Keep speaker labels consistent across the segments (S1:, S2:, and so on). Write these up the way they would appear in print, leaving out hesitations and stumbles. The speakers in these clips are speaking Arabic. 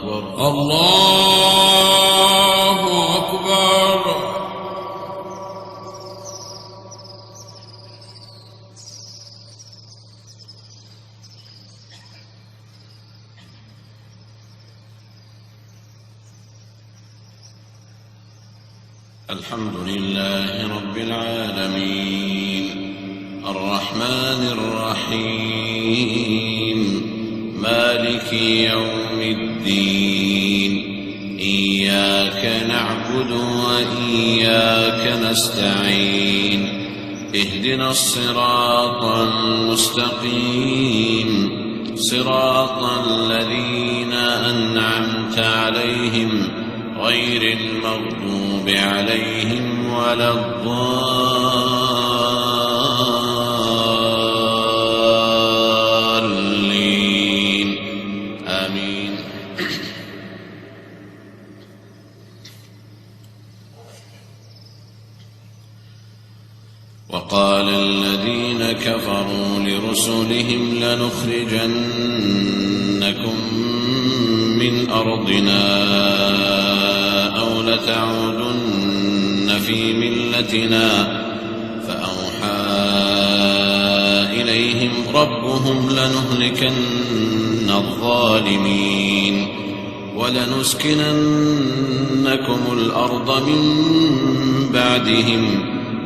S1: أكبر الله أكبر. الحمد لله رب العالمين الرحمن الرحيم مالك يوم الدين إياك نعبد وإياك نستعين اهدنا الصراط المستقيم صراط الذين أنعمت عليهم غير المغضوب عليهم ولا الضالين آمين. وقال الذين كفروا لرسلهم لنخرجنكم من أرضنا أو لتعودن في ملتنا فأوحى إليهم ربهم لنهلكن الظالمين ولنسكننكم الأرض من بعدهم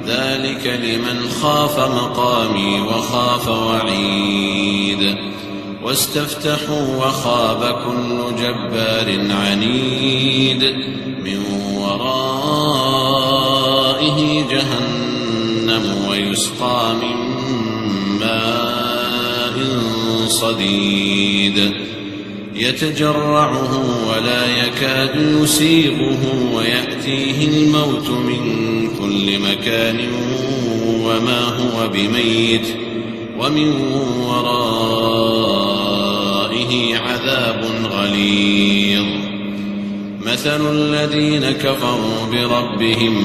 S1: ذلك لمن خاف مقامي وخاف وعيد واستفتحوا وخاب كل جبار عنيد من ورائه جهنم ويسقى من ماء صديد يتجرعه ولا يكاد يسيغه ويأتيه الموت من كل مكان وما هو بميت ومن ورائه عذاب غليظ. مثل الذين كفروا بربهم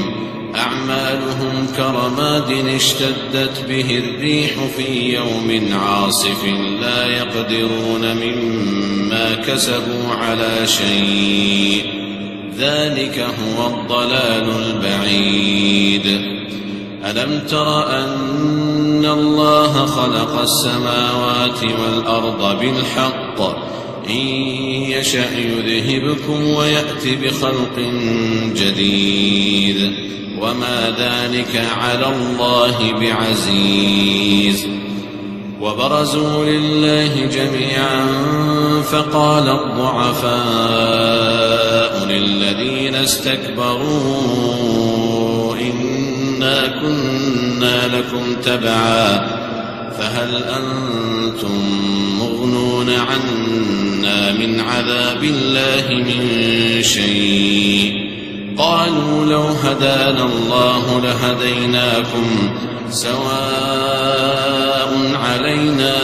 S1: أعمالهم كرماد اشتدت به الريح في يوم عاصف لا يقدرون مما كسبوا على شيء ذلك هو الضلال البعيد. ألم تر أن الله خلق السماوات والأرض بالحق إن يشأ يذهبكم ويأت بخلق جديد وما ذلك على الله بعزيز. وبرزوا لله جميعا فقال الضعفاء للذين استكبروا إنا كنا لكم تبعا فهل أنتم مغنون عنا من عذاب الله من شيء قالوا لو هدانا الله لهديناكم سواء علينا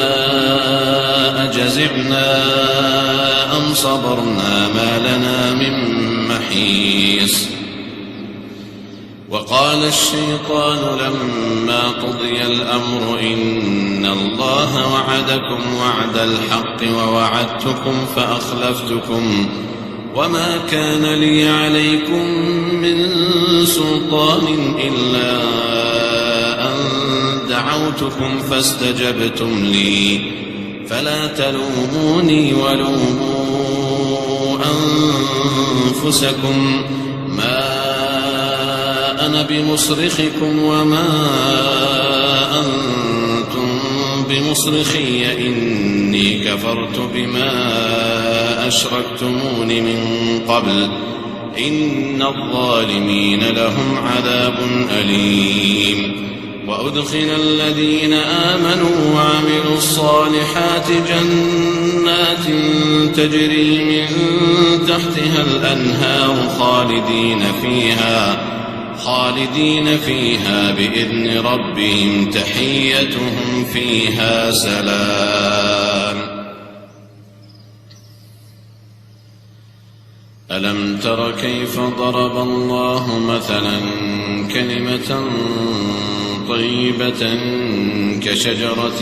S1: أجزعنا أم صبرنا ما لنا من محيص. وقال الشيطان لما قضي الأمر إن الله وعدكم وعد الحق ووعدتكم فأخلفتكم وما كان لي عليكم من سلطان إلا أن دعوتكم فاستجبتم لي فلا تلوموني ولوموا أنفسكم ما أنا بمصرخكم وما أنتم بمصرخي إني كفرت بما أشركتمون من قبل إن الظالمين لهم عذاب أليم. وأدخل الذين آمنوا وعملوا الصالحات جنات تجري من تحتها الأنهار خالدين فيها بإذن ربهم تحيتهم فيها سلام. ألم تر كيف ضرب الله مثلا كلمة طيبة كشجرة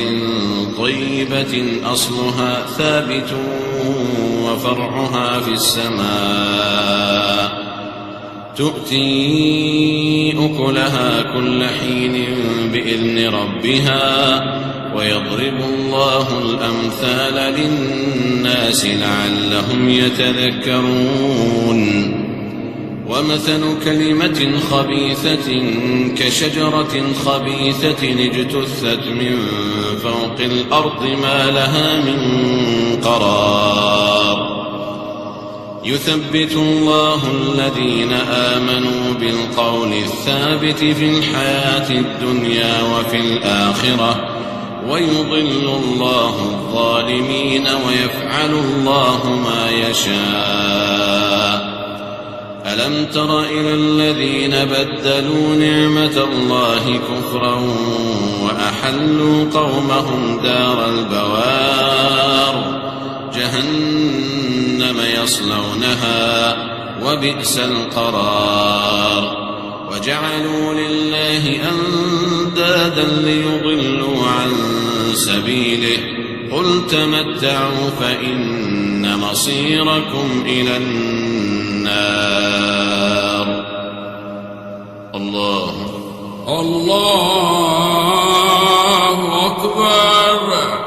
S1: طيبة أصلها ثابت وفرعها في السماء تؤتي أكلها كل حين بإذن ربها ويضرب الله الأمثال للناس لعلهم يتذكرون ومثل كلمة خبيثة كشجرة خبيثة اجتثت من فوق الأرض ما لها من قرار يثبت الله الذين آمنوا بالقول الثابت في الحياة الدنيا وفي الآخرة ويضل الله الظالمين ويفعل الله ما يشاء ألم تر إلى الذين بدلوا نعمة الله كفرا وأحلوا قومهم دار البوار جهنم يصلونها وبئس القرار وجعلوا لله أندادا ليضلوا عن سبيله قل تمتعوا فإن مصيركم إلى النار الله أكبر